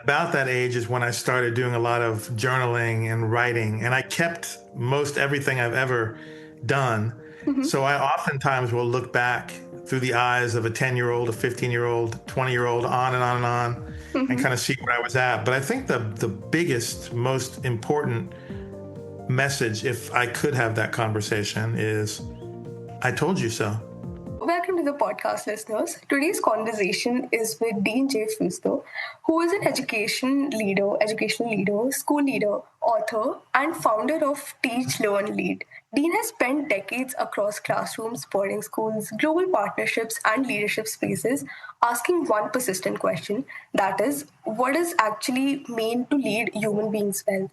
About that age is when I started doing a lot of journaling and writing, and I kept most everything I've ever done. Mhm. So I oftentimes will look back through the eyes of a 10-year-old, a 15-year-old, 20-year-old, on and on and on, and Mhm. kind of see where I was at. But I think the biggest, most important message, if I could have that conversation, is I told you so. Welcome to the podcast, listeners. Today's conversation is with Dean J. Fusto, who is an educational leader, school leader, author, and founder of Teach, Learn, Lead. Dean has spent decades across classrooms, boarding schools, global partnerships, and leadership spaces asking one persistent question, that is, what does actually mean to lead human beings well?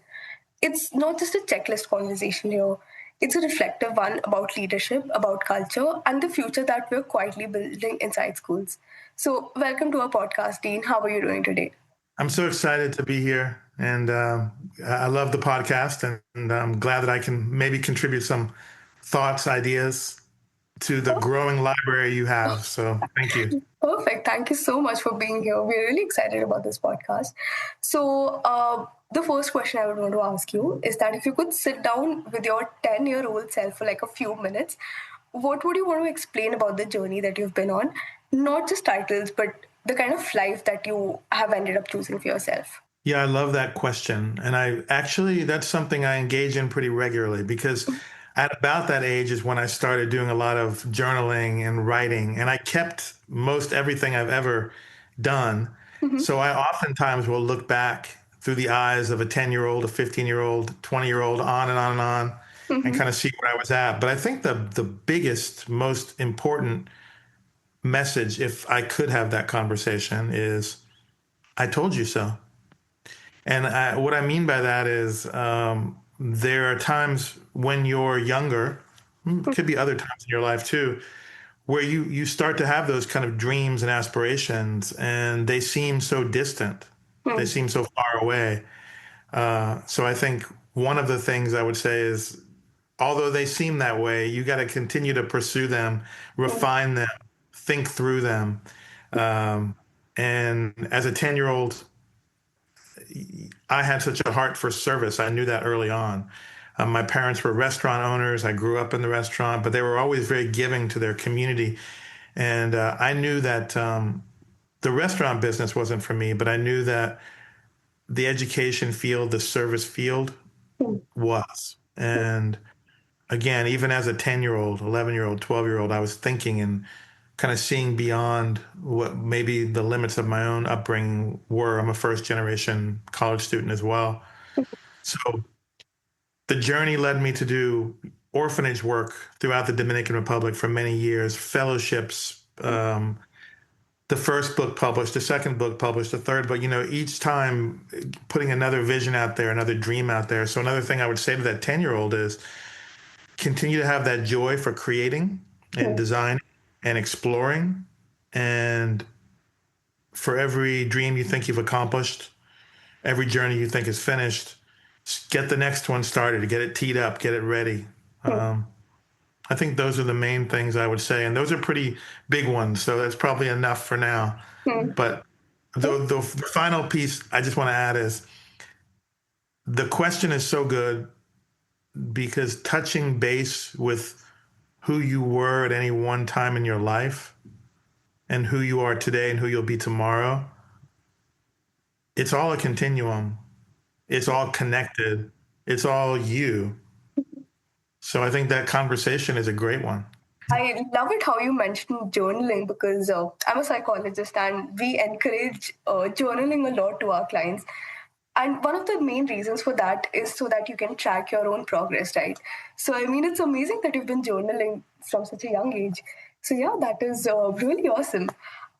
It's not just a checklist conversation here. It's a reflective one about leadership, about culture, and the future that we're quietly building inside schools. So, welcome to our podcast, Dean. How are you doing today? I'm so excited to be here, and I love the podcast, and I'm glad that I can maybe contribute some thoughts, ideas to the growing library you have. So thank you. Perfect. Thank you so much for being here. We're really excited about this podcast. So, the first question I would want to ask you is that if you could sit down with your 10-year-old self for like a few minutes, what would you want to explain about the journey that you've been on? Not just titles, but the kind of life that you have ended up choosing for yourself. Yeah, I love that question. And that's something I engage in pretty regularly because at about that age is when I started doing a lot of journaling and writing, and I kept most everything I've ever done. Mhm. So I oftentimes will look back through the eyes of a 10-year-old, a 15-year-old, 20-year-old, on and on and on, and Mhm. kind of see where I was at. But I think the biggest, most important message, if I could have that conversation, is I told you so. And what I mean by that is there are times when you're younger, could be other times in your life too, where you start to have those kind of dreams and aspirations, and they seem so distant. They Mhm. seem so far away. So I think one of the things I would say is, although they seem that way, you got to continue to pursue them, refine them, think through them. Um, and as a 10-year-old, I had such a heart for service. I knew that early on. My parents were restaurant owners. I grew up in the restaurant, but they were always very giving to their community. And I knew that the restaurant business wasn't for me, but I knew that the education field, the service field was. And again, even as a 10-year-old, 11-year-old, 12-year-old, I was thinking and kind of seeing beyond what maybe the limits of my own upbringing were. I'm a first generation college student as well. So the journey led me to do orphanage work throughout the Dominican Republic for many years, fellowships, the first book published, the second book published, the third book, each time putting another vision out there, another dream out there. So another thing I would say to that 10-year-old is continue to have that joy for creating and designing and exploring. And for every dream you think you've accomplished, every journey you think is finished, get the next one started, get it teed up, get it ready. Um, I think those are the main things I would say, and those are pretty big ones. So that's probably enough for now. Mhm. But the final piece I just want to add is the question is so good because touching base with who you were at any one time in your life and who you are today and who you'll be tomorrow, it's all a continuum. It's all connected. It's all you. So I think that conversation is a great one. I love it how you mentioned journaling because I'm a psychologist and we encourage journaling a lot to our clients. And one of the main reasons for that is so that you can track your own progress, right? So, I mean, it's amazing that you've been journaling from such a young age. So, yeah, that is really awesome.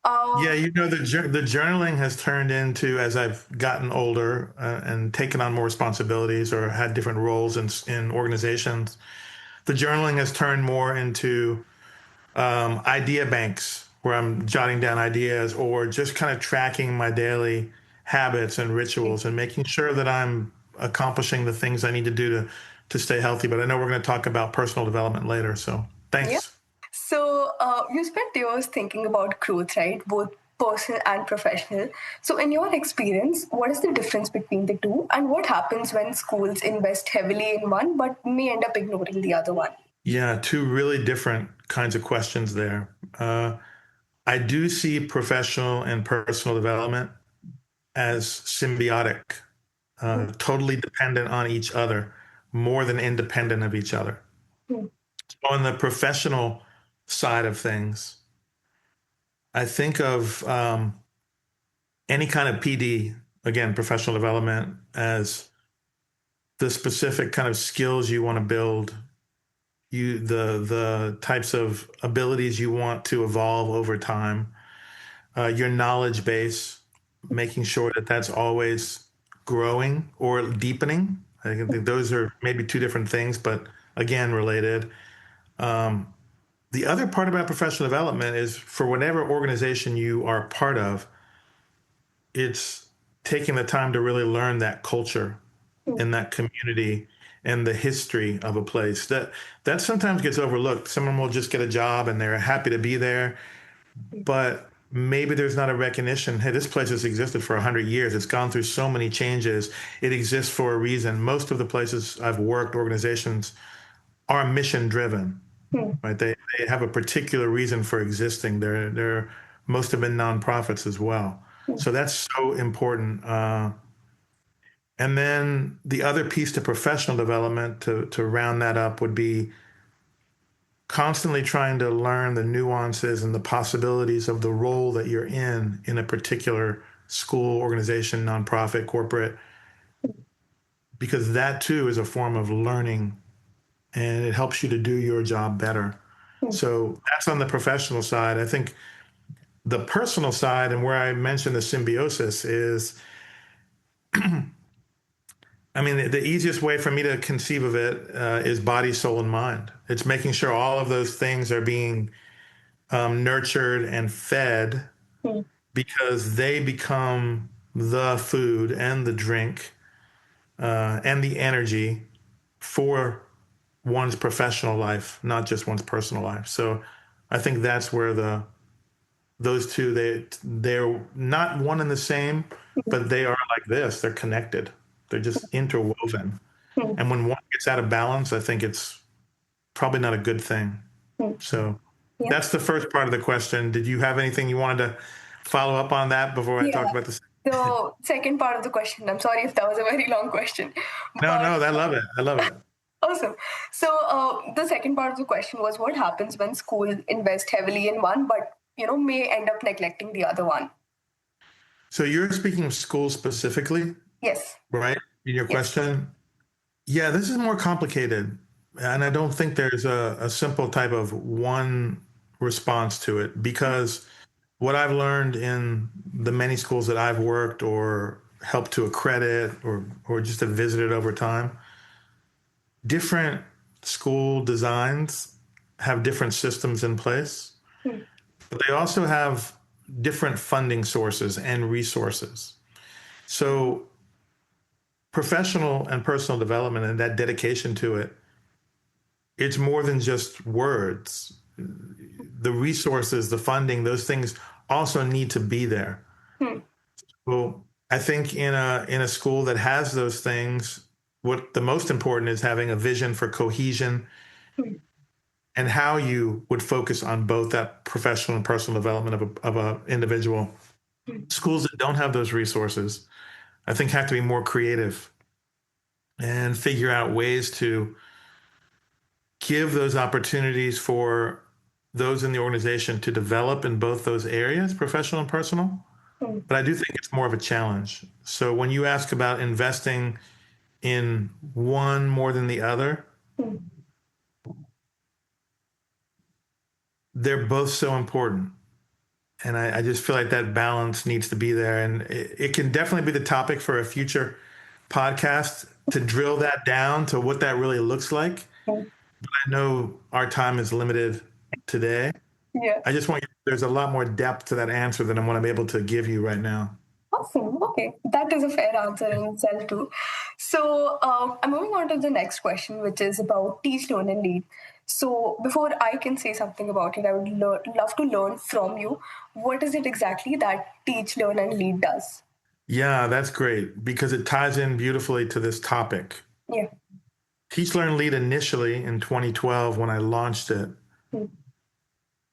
Yeah, Uh, the journaling has turned into, as I've gotten older and taken on more responsibilities or had different roles in organizations, the journaling has turned more into idea banks where I'm jotting down ideas or just kind of tracking my daily habits and rituals and making sure that I'm accomplishing the things I need to do to stay healthy. But I know we're going to talk about personal development later. So yeah. thanks. So, you spent years thinking about growth, right? Both personal and professional. So, in your experience, what is the difference between the two, and what happens when schools invest heavily in one but may end up ignoring the other one? Yeah, two really different kinds of questions there. I do see professional and personal development as symbiotic, totally dependent on each other, more than independent of each other. Hmm. On the professional side of things, I think of any kind of PD, again, professional development, as the specific kind of skills you want to build, the types of abilities you want to evolve over time, your knowledge base, making sure that that's always growing or deepening. I think those are maybe two different things, but again, related. Um, the other part about professional development is for whatever organization you are a part of, it's taking the time to really learn that culture and that community and the history of a place that sometimes gets overlooked. Someone will just get a job and they're happy to be there, but maybe there's not a recognition. Hey, this place has existed for 100 years. It's gone through so many changes. It exists for a reason. Most of the places I've worked, organizations, are mission driven, right? They have a particular reason for existing. They're most have been nonprofits as well. So that's so important. And then the other piece to professional development to round that up would be constantly trying to learn the nuances and the possibilities of the role that you're in a particular school, organization, nonprofit, corporate, because that too is a form of learning and it helps you to do your job better. So that's on the professional side. I think the personal side, and where I mentioned the symbiosis, is I mean, the easiest way for me to conceive of it is body, soul, and mind. It's making sure all of those things are being nurtured and fed because they become the food and the drink and the energy for one's professional life, not just one's personal life. So I think that's where those two they're not one and the same, but they are like this. They're connected. They're just interwoven. And when one gets out of balance, I think it's probably not a good thing. So Yeah. that's the first part of the question. Did you have anything you wanted to follow up on that before I talk Yeah. about this? The second part of the question, I'm sorry if that was a very long question, No, but no, I love it. I love it. awesome. So the second part of the question was what happens when school invest heavily in one, but may end up neglecting the other one. So you're speaking of schools specifically, Yes. right? In your Yes. question? Yeah, this is more complicated. And I don't think there's a simple type of one response to it because what I've learned in the many schools that I've worked or helped to accredit or just have visited over time, different school designs have different systems in place, but they also have different funding sources and resources. So professional and personal development and that dedication to it, it's more than just words. The resources, the funding, those things also need to be there. Well, I think in a school that has those things, what the most important is having a vision for cohesion and how you would focus on both that professional and personal development of a individual. Schools that don't have those resources, I think, have to be more creative and figure out ways to give those opportunities for those in the organization to develop in both those areas, professional and personal. But I do think it's more of a challenge. So when you ask about investing in one more than the other, they're both so important. And I just feel like that balance needs to be there. And it can definitely be the topic for a future podcast to drill that down to what that really looks like. But I know our time is limited today. Yeah. I just want you, there's a lot more depth to that answer than what I'm able to give you right now. Awesome. Okay. That is a fair answer in itself, too. So I'm moving on to the next question, which is about teach, learn, and lead. So before I can say something about it, I would love to learn from you. What is it exactly that Teach, Learn, and Lead does? Yeah, that's great because it ties in beautifully to this topic. Yeah. Teach, Learn, Lead initially in 2012 when I launched it Mm,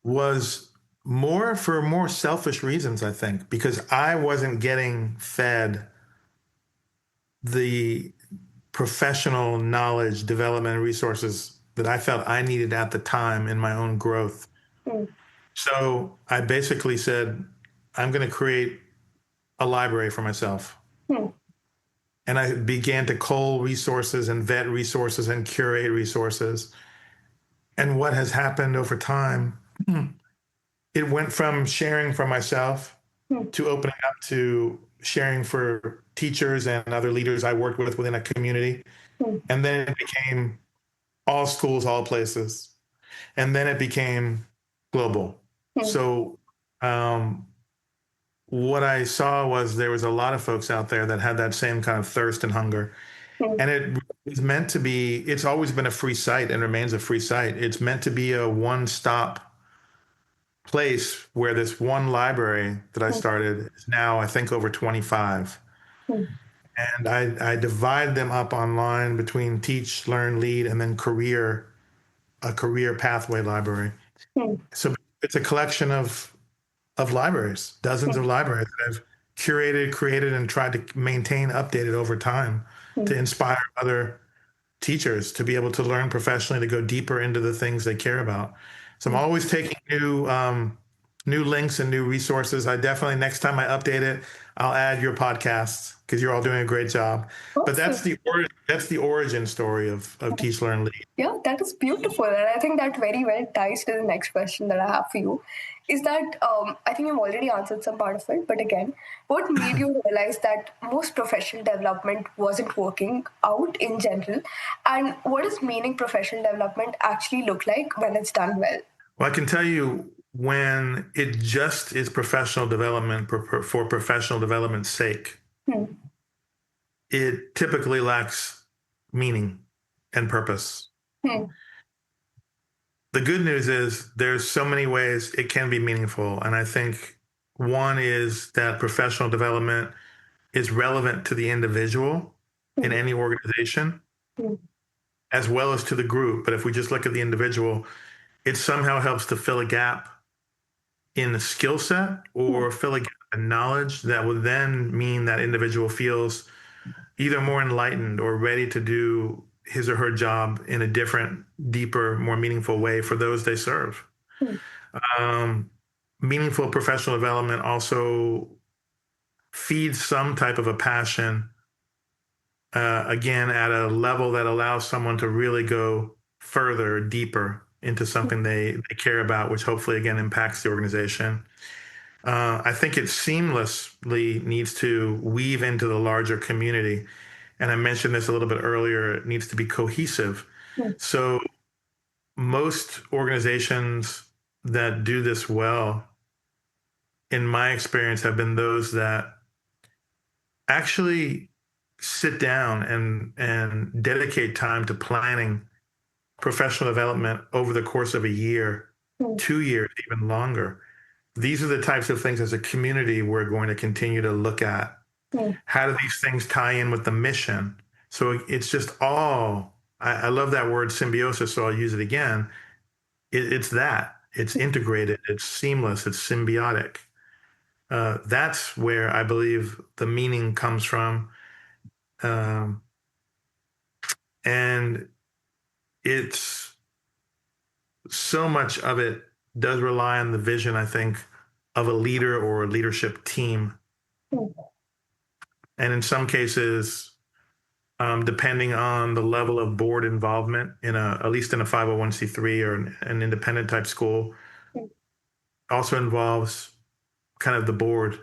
was more for more selfish reasons, I think, because I wasn't getting fed the professional knowledge, development, and resources that I felt I needed at the time in my own growth. mm, So I basically said, I'm going to create a library for myself. mm, And I began to cull resources and vet resources and curate resources. And what has happened over time, it went from sharing for myself mm, to opening up to sharing for teachers and other leaders I worked with within a community. mm, And then it became all schools, all places. And then it became global. mm, So, what I saw was there was a lot of folks out there that had that same kind of thirst and hunger. mm, And it is meant to be, it's always been a free site and remains a free site. It's meant to be a one stop place where this one library that I mm, started is now, I think, over 25. mm, And I divide them up online between teach, learn, lead, and then a career pathway library. mm, So it's a collection of libraries, dozens of libraries that I've curated, created, and tried to maintain updated over time to mm, inspire other teachers to be able to learn professionally, to go deeper into the things they care about. So I'm mm. always taking new links and new resources. I definitely next time I update it, I'll add your podcasts because you're all doing a great job. But Awesome. that's the origin story of Teach Learn Lead. Yeah, that is beautiful. And I think that very well ties to the next question that I have for you. Is that I think you've already answered some part of it, but again, what made you realize that most professional development wasn't working out in general? And what does meaning professional development actually look like when it's done well? Well, I can tell you when it just is professional development for professional development's sake, Hmm. it typically lacks meaning and purpose. Hmm. The good news is there's so many ways it can be meaningful. And I think one is that professional development is relevant to the individual in Hmm. any organization Hmm. as well as to the group. But if we just look at the individual, it somehow helps to fill a gap in the skill set Hmm. or fill a gap in knowledge that would then mean that individual feels either more enlightened or ready to do his or her job in a different, deeper, more meaningful way for those they serve. Hmm. Um, Meaningful professional development also feeds some type of a passion, again, at a level that allows someone to really go further, deeper into something they care about, which hopefully, again, impacts the organization. I think it seamlessly needs to weave into the larger community. And I mentioned this a little bit earlier, it needs to be cohesive. Hmm. So, most organizations that do this well, in my experience, have been those that actually sit down and dedicate time to planning professional development over the course of a year, Hmm. 2 years, even longer. These are the types of things as a community we're going to continue to look at. Hmm. How do these things tie in with the mission? So it's just all, I love that word symbiosis, so I'll use it again. It's that. It's integrated, it's seamless, it's symbiotic. That's where I believe the meaning comes from. Um, and it's so much of it does rely on the vision, I think, of a leader or a leadership team. Hmm. And in some cases, depending on the level of board involvement in at least in a 501c3 or an independent type school, Hmm. also involves kind of the board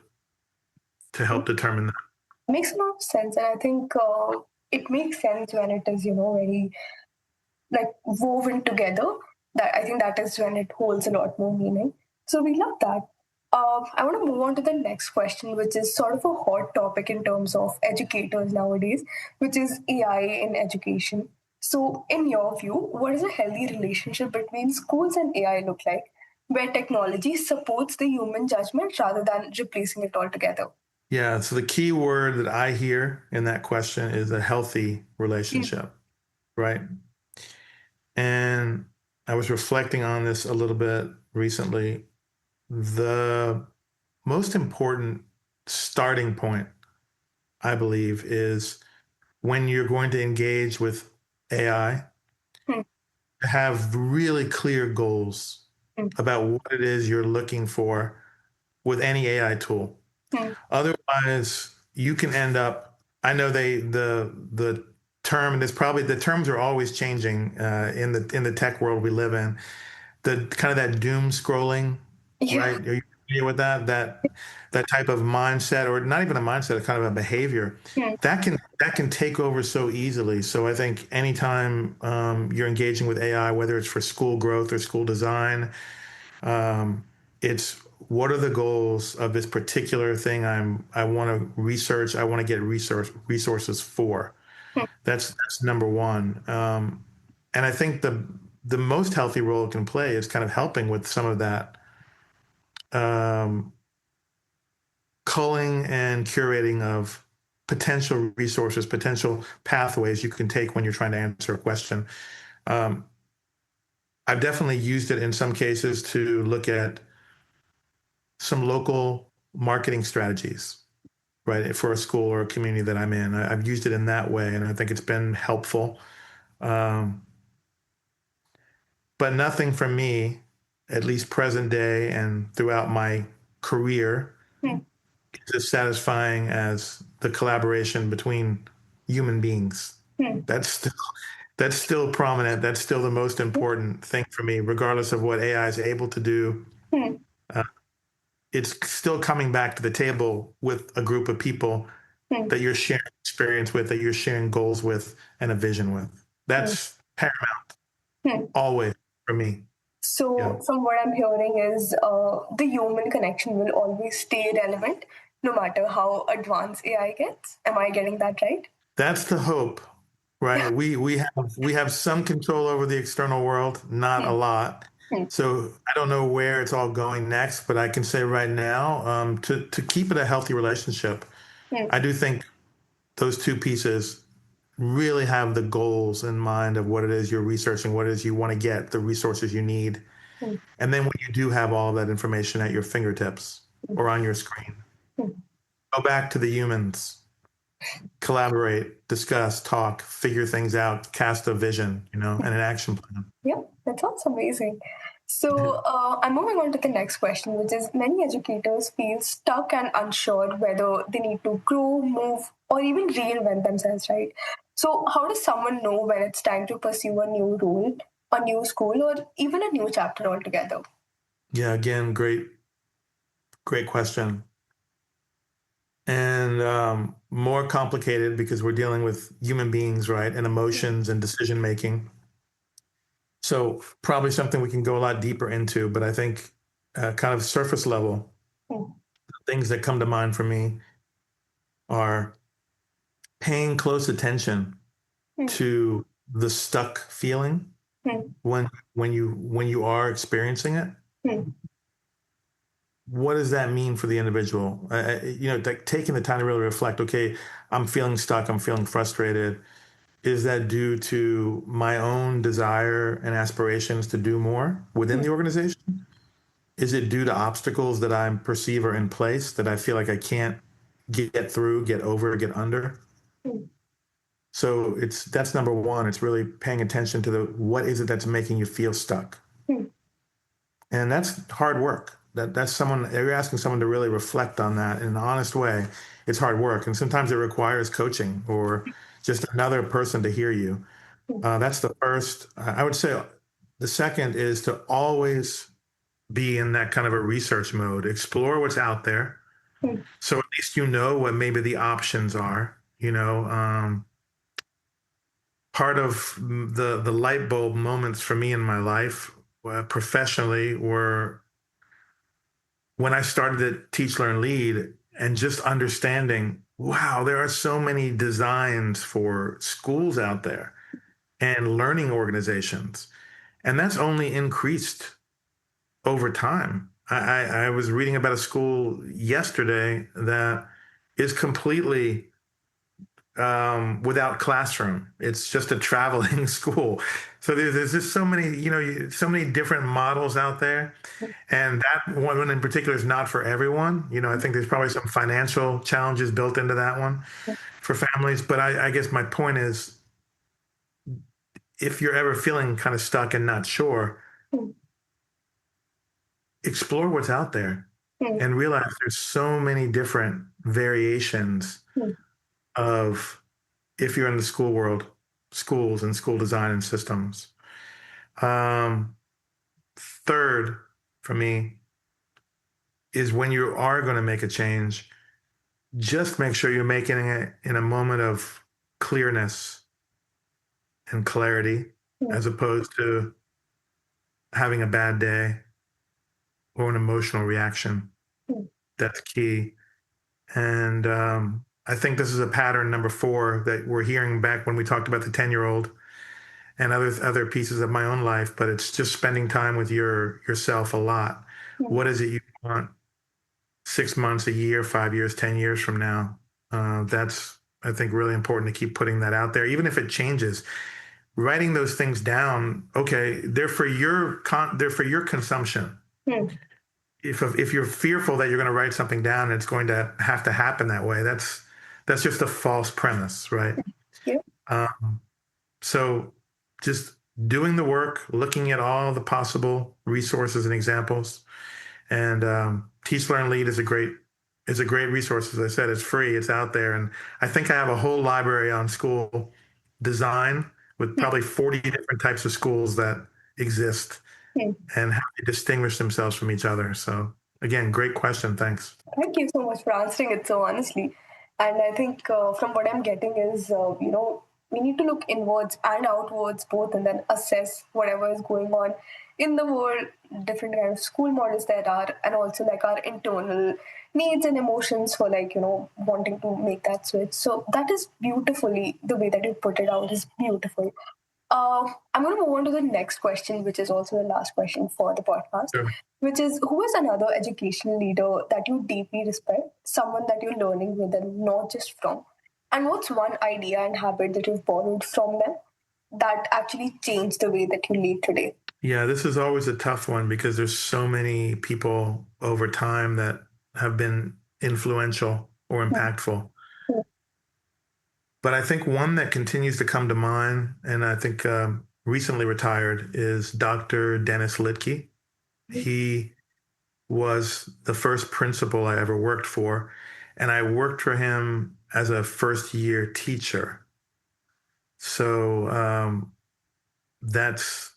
to help determine that. Makes a lot of sense. And I think it makes sense when it is, very like woven together. That I think that is when it holds a lot more meaning. So we love that. I want to move on to the next question, which is sort of a hot topic in terms of educators nowadays, which is AI in education. So, in your view, what does a healthy relationship between schools and AI look like, where technology supports the human judgment rather than replacing it altogether? Yeah. So the key word that I hear in that question is a healthy Mm, relationship, right? And I was reflecting on this a little bit recently. The most important starting point, I believe, is when you're going to engage with AI, mm, to have really clear goals mm, about what it is you're looking for with any AI tool. mm. Otherwise, you can end up. I know the term, and it's probably the terms are always changing in the tech world we live in. The kind of that doom scrolling, Yeah. right? Are you familiar with that type of mindset, or not even a mindset, a kind of a behavior Mm, that can take over so easily. So I think anytime you're engaging with AI, whether it's for school growth or school design, um, it's what are the goals of this particular thing I want to research, I want to get resources for. mm, That's number one. And I think the most healthy role it can play is kind of helping with some of that um, culling and curating of potential resources, potential pathways you can take when you're trying to answer a question. Um, I've definitely used it in some cases to look at some local marketing strategies, right, for a school or a community that I'm in. I've used it in that way, and I think it's been helpful. Um, but nothing for me, at least present day and throughout my career, mm, is as satisfying as the collaboration between human beings. mm. That's still, that's still prominent. That's still the most important thing for me, regardless of what AI is able to do. Mm, Uh, it's still coming back to the table with a group of people mm, that you're sharing experience with, that you're sharing goals with, and a vision with. mm, That's paramount mm. always for me. Yeah. So, from what I'm hearing, is the human connection will always stay relevant no matter how advanced AI gets. Am I getting that right? That's the hope, right? We have some control over the external world, not a Mm, lot. mm, So I don't know where it's all going next, but I can say right now, to keep it a healthy relationship, mm, I do think those two pieces really have the goals in mind of what it is you're researching, what it is you want to get, the resources you need. mm, And then when you do have all that information at your fingertips or on your screen, mm. go back to the humans, collaborate, discuss, talk, figure things out, cast a vision, and an action plan. Yeah, that sounds amazing. So, I'm moving on to the next question, which is many educators feel stuck and unsure whether they need to grow, move, or even reinvent themselves, right? So, how does someone know when it's time to pursue a new role, a new school, or even a new chapter altogether? Yeah, again, great question. And more complicated because we're dealing with human beings, right? And emotions and decision making. So, probably something we can go a lot deeper into, but I think kind of surface level Mm, things that come to mind for me are paying close attention mm, to the stuck feeling mm, when you are experiencing it. mm, What does that mean for the individual? Like taking the time to really reflect. Okay, I'm feeling stuck. I'm feeling frustrated. Is that due to my own desire and aspirations to do more within mm, the organization? Is it due to obstacles that I perceive are in place that I feel like I can't get through, get over, get under? mm, So that's number one. It's really paying attention to the what is it that's making you feel stuck, mm, and that's hard work. That's someone you're asking someone to really reflect on that in an honest way. It's hard work, and sometimes it requires coaching or just another person to hear you. mm, That's the first. I would say the second is to always be in that kind of a research mode, explore what's out there. mm, So at least you know what maybe the options are. Part of the light bulb moments for me in my life professionally were when I started to teach, learn, lead, and just understanding, wow, there are so many designs for schools out there. and learning organizations. And that's only increased over time. I was reading about a school yesterday that is completely without classroom. It's just a traveling school. So there's just so many, so many different models out there. And that one in particular is not for everyone. I think there's probably some financial challenges built into that one for families. But I guess my point is, if you're ever feeling kind of stuck and not sure, Mm, explore what's out there mm, and realize there's so many different variations mm, of, if you're in the school world, schools and school design and systems. Um, Third, for me, is when you are going to make a change, just make sure you're making it in a moment of clearness and clarity, mm, as opposed to having a bad day or an emotional reaction. mm. That's key. And I think this is a pattern number 4 that we're hearing back when we talked about the 10-year-old and other pieces of my own life. But it's just spending time with yourself a lot. Mm. What is it you want 6 months, a year, 5 years, 10 years from now? That's, I think, really important to keep putting that out there, even if it changes. Writing those things down, okay, they're for your consumption. Mm. If you're fearful that you're going to write something down and it's going to happen that way, that's just a false premise, right? Yeah. Um, so just doing the work, looking at all the possible resources and examples, and Teach Learn Lead is a great resource. As I said, it's free, it's out there, and I think I have a whole library on school design with Mm, probably 40 different types of schools that exist mm. and how they distinguish themselves from each other. So again, great question. Thanks. Thank you so much for answering it so honestly. And I think from what I'm getting is, we need to look inwards and outwards both and then assess whatever is going on in the world, different kind of school models there are, and also like our internal needs and emotions for like, wanting to make that switch. So that is beautifully, the way that you put it out is beautiful. I'm going to move on to the next question, which is also the last question for the podcast, Sure. which is who is another educational leader that you deeply respect, someone that you're learning with and not just from? And what's one idea and habit that you've borrowed from them that actually changed the way that you lead today? Yeah, this is always a tough one because there's so many people over time that have been influential or impactful. But I think one that continues to come to mind, and I think recently retired, is Dr. Dennis Litke. He was the first principal I ever worked for, and I worked for him as a first year teacher. So that's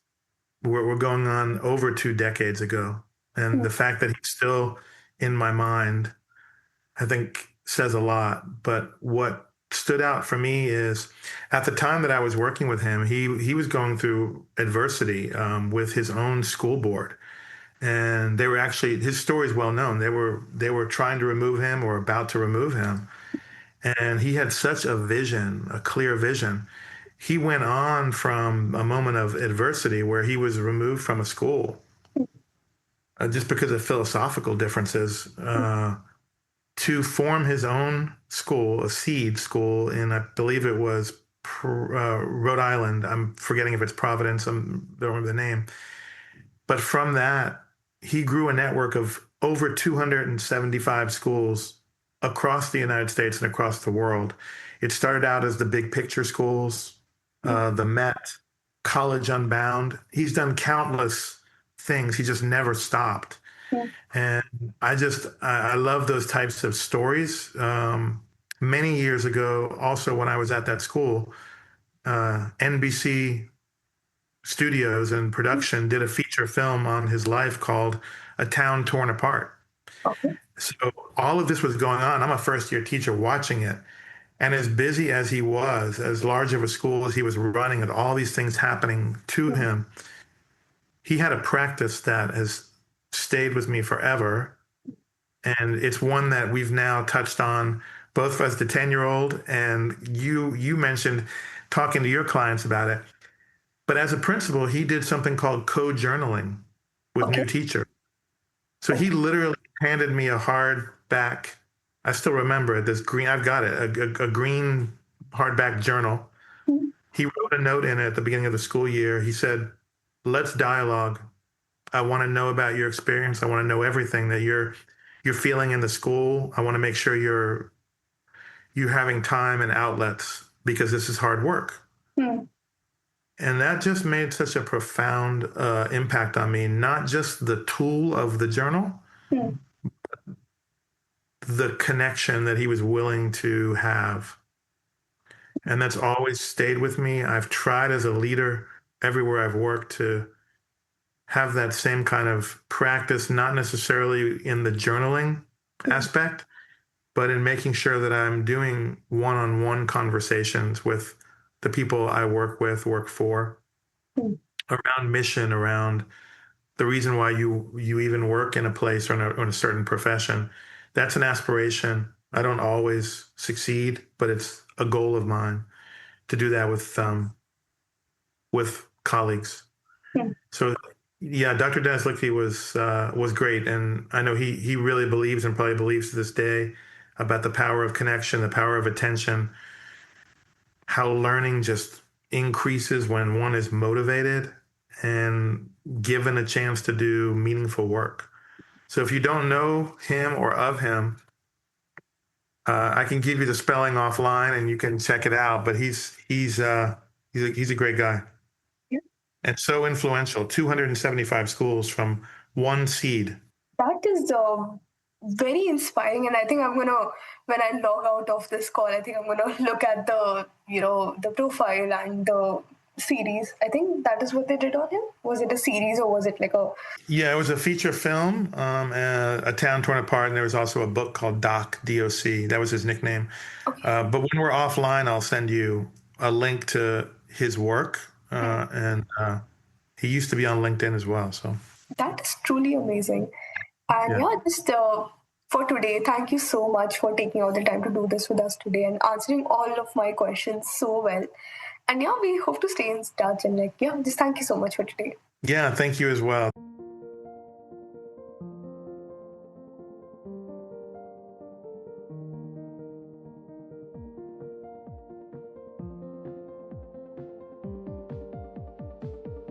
we're going on over 2 decades ago, and the fact that he's still in my mind, I think, says a lot. But what stood out for me is, at the time that I was working with him, he was going through adversity with his own school board, and they were actually, his story is well known. They were trying to remove him or about to remove him, and he had such a vision, a clear vision. He went on from a moment of adversity where he was removed from a school just because of philosophical differences, to form his own school, a seed school in, I believe it was Rhode Island. I'm forgetting if it's Providence. I don't remember the name. But from that, he grew a network of over 275 schools across the United States and across the world. It started out as the big picture schools, the Met, College Unbound. He's done countless things. He just never stopped. And I love those types of stories. Many years ago, also when I was at that school, NBC Studios and production did a feature film on his life called A Town Torn Apart. Okay. So all of this was going on. I'm a first year teacher watching it. And as busy as he was, as large of a school as he was running, and all these things happening to him, he had a practice that has stayed with me forever. And it's one that we've now touched on, both as the 10-year-old, and you mentioned talking to your clients about it. But as a principal, he did something called co-journaling with Okay. new teachers. So he Okay. literally handed me a hardback. I still remember it. This green, I've got it, a green hardback journal. Hmm. He wrote a note in it at the beginning of the school year. He said, "Let's dialogue. I want to know about your experience. I want to know everything that you're feeling in the school. I want to make sure you're having time and outlets because this is hard work." Hmm. And that just made such a profound impact on me. Not just the tool of the journal, Hmm. the connection that he was willing to have. And that's always stayed with me. I've tried as a leader everywhere I've worked to have that same kind of practice, not necessarily in the journaling Hmm. aspect, but in making sure that I'm doing one on one conversations with the people I work with, work for, Hmm. around mission, around the reason why you even work in a place or in a certain profession. That's an aspiration. I don't always succeed, but it's a goal of mine to do that with colleagues. Hmm. So yeah, Dr. Dennis Lickby was great, and I know he really believes and probably believes to this day about the power of connection, the power of attention, how learning just increases when one is motivated and given a chance to do meaningful work. So if you don't know him or of him, I can give you the spelling offline and you can check it out. But he's a great guy Yeah. and so influential. 275 schools from one seed. That is very inspiring, and I think I'm gonna, when I log out of this call, I think I'm gonna look at the the profile and the series. I think that is what they did on him. Was it a series or was it like a? Yeah, it was a feature film, A Town Torn Apart, and there was also a book called Doc, DOC. That was his nickname. Okay. But when we're offline, I'll send you a link to his work, and he used to be on LinkedIn as well. So That is truly amazing. And yeah, yeah, just for today, thank you so much for taking all the time to do this with us today and answering all of my questions so well. And yeah, we hope to stay in touch and like, yeah, just thank you so much for today. yeah. Thank you as well.